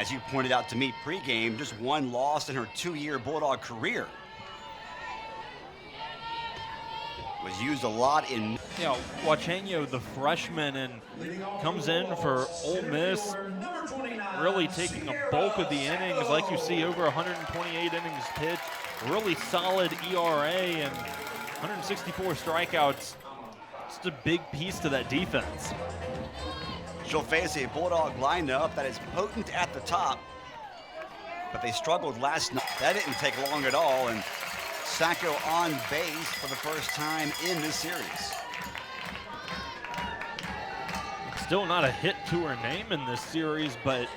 as you pointed out to me pregame, just one loss in her 2-year Bulldog career. Was used a lot in. Yeah, Juancheño, the freshman, and comes in for Ole Miss, really taking a bulk of the innings, like you see, over 128 innings pitched, really solid ERA and 164 strikeouts. Just a big piece to that defense. She'll face a Bulldog lineup that is potent at the top, but they struggled last night. That didn't take long at all, and Sacco on base for the first time in this series. Still not a hit to her name in this series, but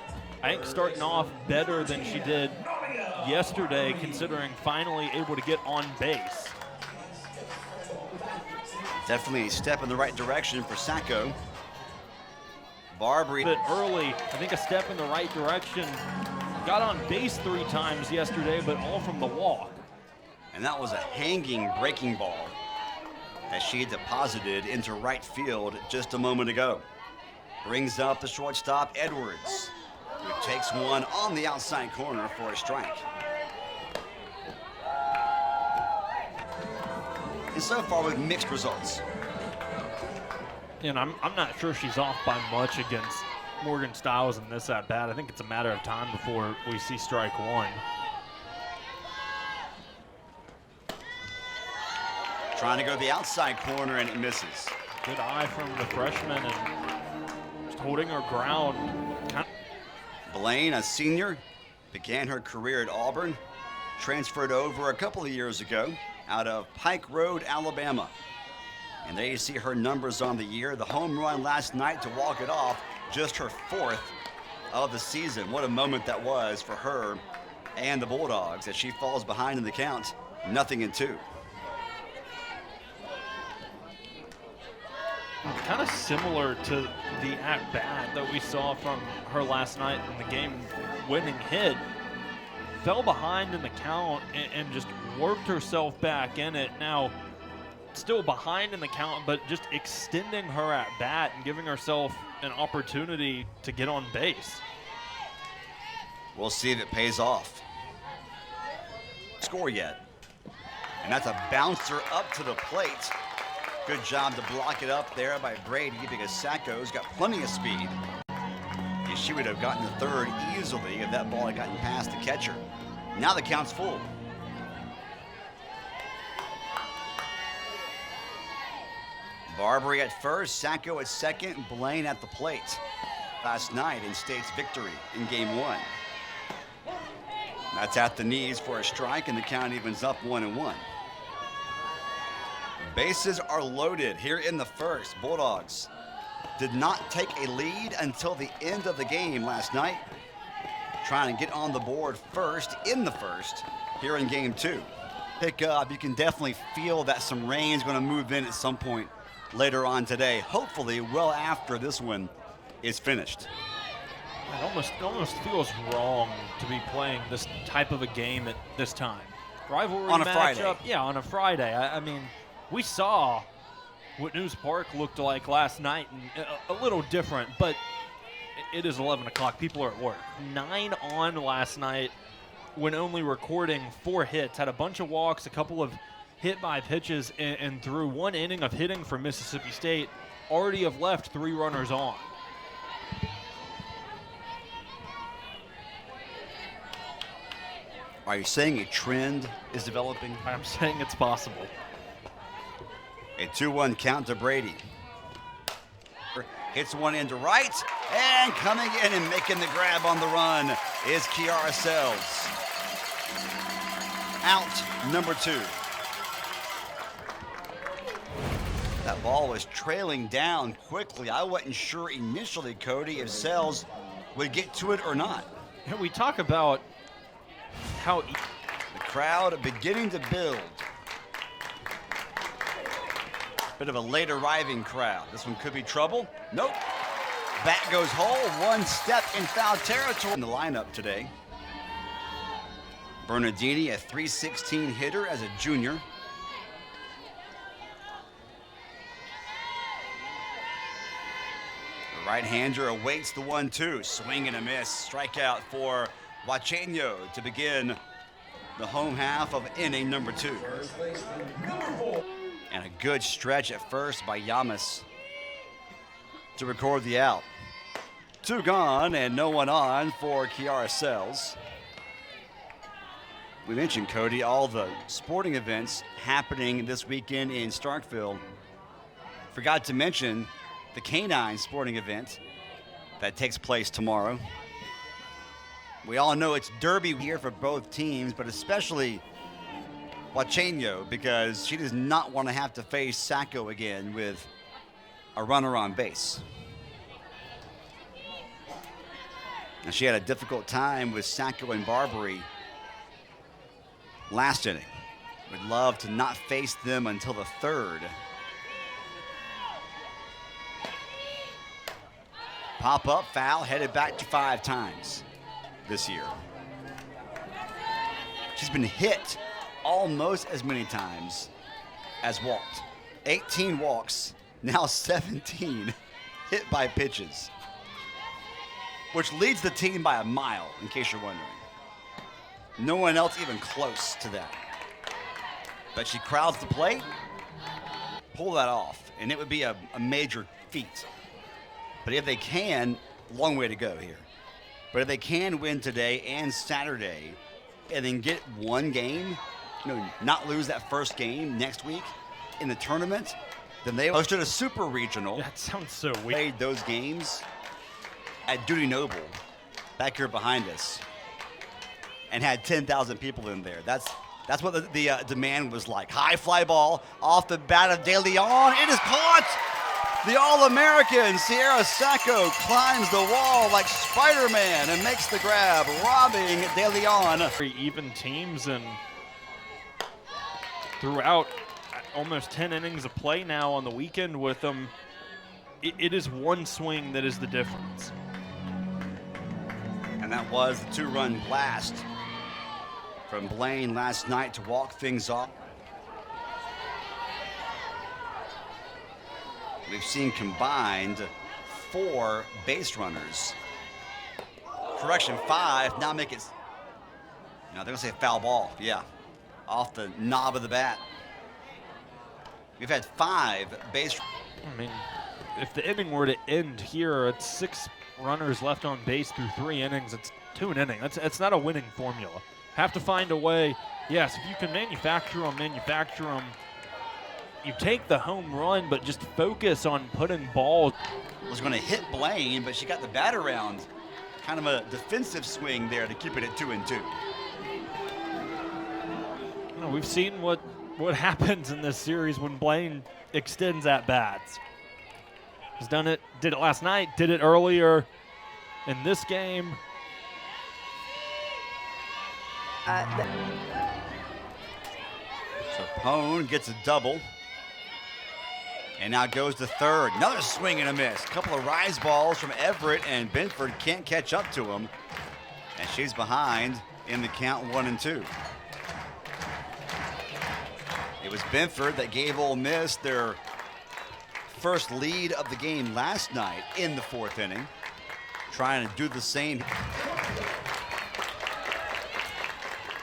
I think starting off better than she did yesterday, considering finally able to get on base. Definitely a step in the right direction for Sacco. Barbary. A bit early, I think a step in the right direction. Got on base 3 times yesterday, but all from the walk. And that was a hanging breaking ball that she deposited into right field just a moment ago. Brings up the shortstop, Edwards, who takes one on the outside corner for a strike. And so far with mixed results. And I'm not sure she's off by much against Morgan Stiles in this at bat. I think it's a matter of time before we see strike one. Trying to go to the outside corner, and it misses. Good eye from the freshman and just holding her ground. Blaine, a senior, began her career at Auburn, transferred over a couple of years ago out of Pike Road, Alabama. And there you see her numbers on the year. The home run last night to walk it off, just her 4th of the season. What a moment that was for her and the Bulldogs as she falls behind in the count, 0-2. Kind of similar to the at-bat that we saw from her last night in the game-winning hit. Fell behind in the count and just worked herself back in it. Now, still behind in the count, but just extending her at-bat and giving herself an opportunity to get on base. We'll see if it pays off. Score yet. And that's a bouncer up to the plate. Good job to block it up there by Brady because Sacco's got plenty of speed. And she would have gotten the third easily if that ball had gotten past the catcher. Now the count's full. Barbary at first, Sacco at second, Blaine at the plate. Last night in State's victory in game 1. That's at the knees for a strike, and the count evens up 1-1. Bases are loaded here in the first. Bulldogs did not take a lead until the end of the game last night. Trying to get on the board first in the first here in game 2. Pick up, you can definitely feel that some rain's going to move in at some point later on today. Hopefully well after this one is finished. It almost feels wrong to be playing this type of a game at this time. Rivalry on a matchup, Friday. Yeah, on a Friday. I mean, we saw what News Park looked like last night, and a little different, but it is 11 o'clock. People are at work. 9 on last night when only recording 4 hits. Had a bunch of walks, a couple of hit by pitches, and through 1 inning of hitting for Mississippi State, already have left 3 runners on. Are you saying a trend is developing? I'm saying it's possible. A 2-1 count to Brady. Hits one into right, and coming in and making the grab on the run is Kiara Sells. Out number 2. That ball was trailing down quickly. I wasn't sure initially, Cody, if Sells would get to it or not. And we talk about how the crowd beginning to build. Bit of a late arriving crowd. This one could be trouble. Nope. Bat goes whole. 1 step in foul territory in the lineup today. Bernardini, a .316 hitter as a junior. Right-hander awaits the 1-2. Swing and a miss. Strikeout for Huacheño to begin the home half of inning number 2. And a good stretch at first by Yamas to record the out. 2 gone and no one on for Kiara Sells. We mentioned, Cody, all the sporting events happening this weekend in Starkville. Forgot to mention the Canine sporting event that takes place tomorrow. We all know it's derby here for both teams, but especially Huacheño, because she does not want to have to face Sacco again with a runner on base. And she had a difficult time with Sacco and Barbary last inning. Would love to not face them until the 3rd. Pop-up foul, headed back to 5 times this year. She's been hit almost as many times as walked. 18 walks, now 17 hit by pitches, which leads the team by a mile, in case you're wondering. No one else even close to that. But she crowds the plate, pull that off, and it would be a major feat. But if they can, long way to go here. But if they can win today and Saturday and then get one game, not lose that first game next week in the tournament, then they hosted a super regional. That sounds so weird. Played those games at Dudy Noble, back here behind us, and had 10,000 people in there. That's what the demand was like. High fly ball off the bat of De Leon. It is caught! The All-American Sierra Sacco climbs the wall like Spider-Man and makes the grab, robbing De Leon. Very even teams, and throughout almost 10 innings of play now on the weekend with them, it is one swing that is the difference. And that was the 2-run blast from Blaine last night to walk things off. We've seen combined 4 base runners. Correction, 5. Now make it. They're gonna say foul ball. Yeah, off the knob of the bat. We've had 5 base. I mean, if the inning were to end here at 6 runners left on base through 3 innings, it's 2 an inning. That's not a winning formula. Have to find a way. Yes, if you can manufacture them. You take the home run, but just focus on putting balls. Was going to hit Blaine, but she got the bat around. Kind of a defensive swing there to keep it at 2-2. We've seen what happens in this series when Blaine extends at bats. He's done it, did it last night, did it earlier in this game. So Pone gets a double. And now goes to 3rd. Another swing and a miss. A couple of rise balls from Everett, and Benford can't catch up to him. And she's behind in the count 1-2. It was Benford that gave Ole Miss their first lead of the game last night in the 4th inning. Trying to do the same.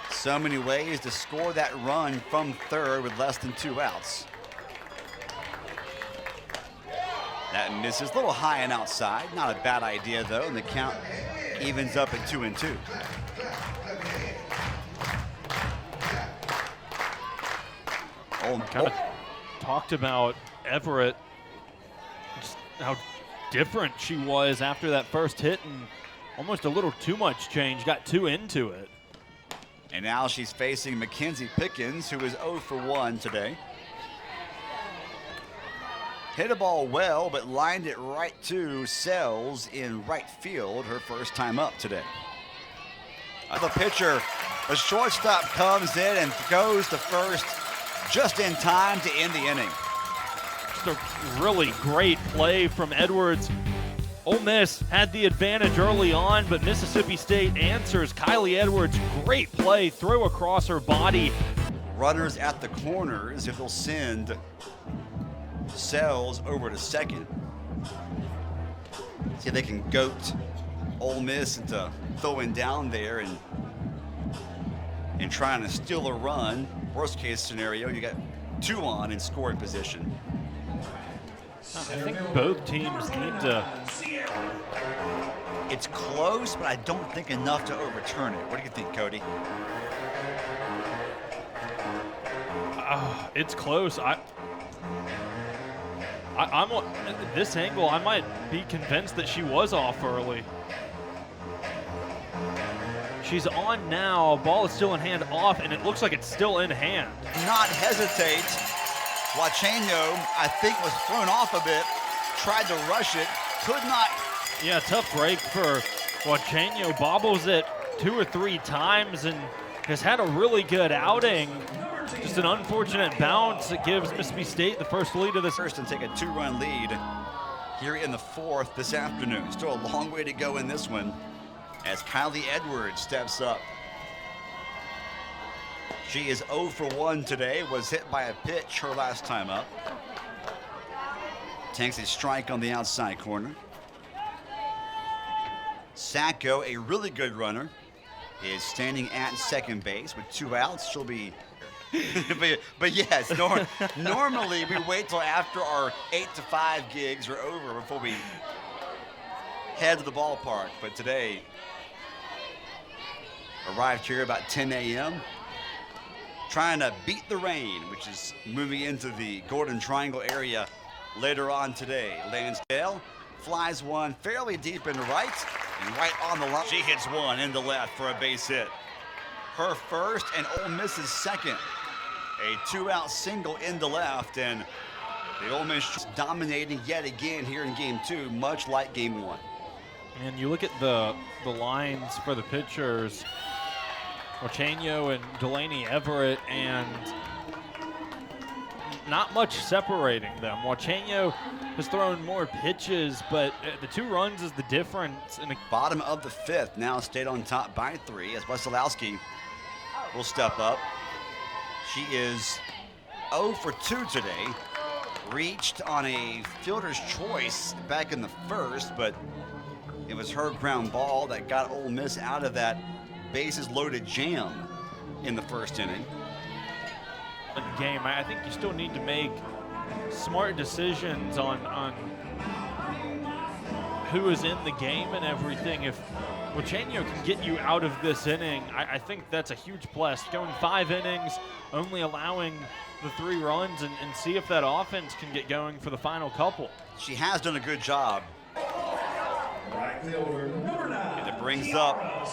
So many ways to score that run from 3rd with less than 2 outs. That misses, a little high and outside. Not a bad idea, though, and the count evens up at 2-2. Kind of talked about Everett, just how different she was after that first hit, and almost a little too much change, got 2 into it. And now she's facing Mackenzie Pickens, who is 0 for 1 today. Hit a ball well, but lined it right to Sells in right field, her first time up today. The pitcher, the shortstop, comes in and goes to first just in time to end the inning. Just a really great play from Edwards. Ole Miss had the advantage early on, but Mississippi State answers. Kylie Edwards, great play, throw across her body. Runners at the corners if they'll send Sells over to second. See if they can goat Ole Miss into throwing down there and trying to steal a run. Worst case scenario, you got 2 on in scoring position. I think both teams need to. It's close, but I don't think enough to overturn it. What do you think, Cody? It's close. I'm at this angle. I might be convinced that she was off early. She's on now. Ball is still in hand, off, and it looks like it's still in hand. Not hesitate. Huacheño, I think, was thrown off a bit. Tried to rush it. Could not. Yeah, tough break for Huacheño. Bobbles it 2 or 3 times and has had a really good outing. Just an unfortunate bounce that gives Mississippi State the first lead of this. First and take a 2-run lead here in the 4th this afternoon. Still a long way to go in this one as Kylie Edwards steps up. She is 0 for 1 today, was hit by a pitch her last time up. Takes a strike on the outside corner. Sacco, a really good runner, is standing at second base with 2 outs. She'll be, but yes, normally we wait till after our 8 to 5 gigs are over before we head to the ballpark. But today, arrived here about 10 a.m. trying to beat the rain, which is moving into the Golden Triangle area later on today. Lansdale flies one fairly deep into right and right on the line. She hits one into left for a base hit. Her first and Ole Miss's second. A 2-out single into left, and the Ole Miss dominating yet again here in Game 2, much like Game 1. And you look at the lines for the pitchers, Huacheño and Delaney Everett, and not much separating them. Huacheño has thrown more pitches, but the 2 runs is the difference. In Bottom of the 5th, now State on top by 3 as Wesolowski will step up. She is 0 for 2 today. Reached on a fielder's choice back in the 1st, but it was her ground ball that got Ole Miss out of that bases loaded jam in the 1st inning. game, I think you still need to make smart decisions on who is in the game and everything. If Huacheño can get you out of this inning, I think that's a huge plus. Going 5 innings, only allowing the 3 runs, and see if that offense can get going for the final couple. She has done a good job. And it brings up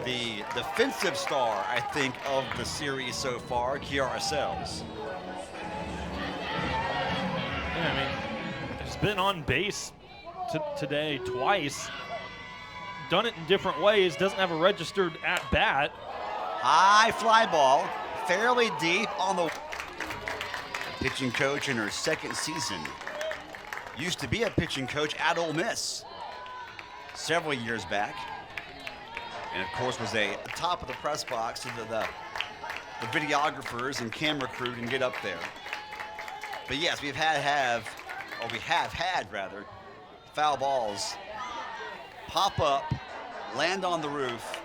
the defensive star, I think, of the series so far, Kiara Sells. Yeah, I mean, has been on base today twice. Done it in different ways. Doesn't have a registered at bat. High fly ball, fairly deep on the pitching coach in her 2nd season. Used to be a pitching coach at Ole Miss several years back. And of course was a top of the press box so that the videographers and camera crew can get up there. But yes, we have had foul balls pop up, land on the roof,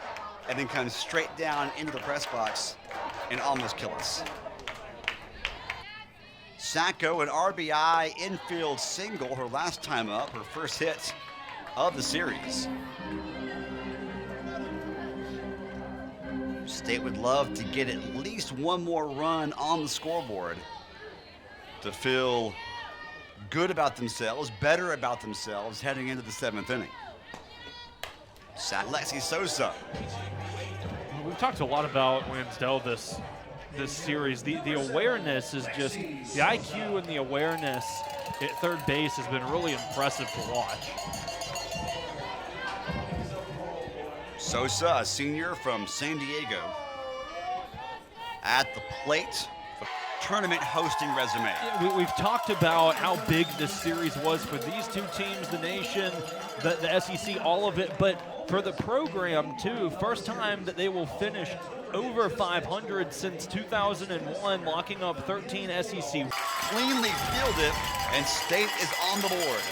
and then come straight down into the press box and almost kill us. Sacco, an RBI infield single, her last time up, her first hit of the series. State would love to get at least one more run on the scoreboard to feel good about themselves, better about themselves heading into the 7th inning. Lexi Sosa. We've talked a lot about Lansdale this series. The awareness is just, the IQ and the awareness at third base has been really impressive to watch. Sosa, a senior from San Diego, at the plate. Tournament hosting resume. Yeah, we've talked about how big this series was for these 2 teams, the nation, the SEC, all of it, but for the program too, first time that they will finish over 500 since 2001, locking up 13 SEC. Cleanly fielded, and State is on the board.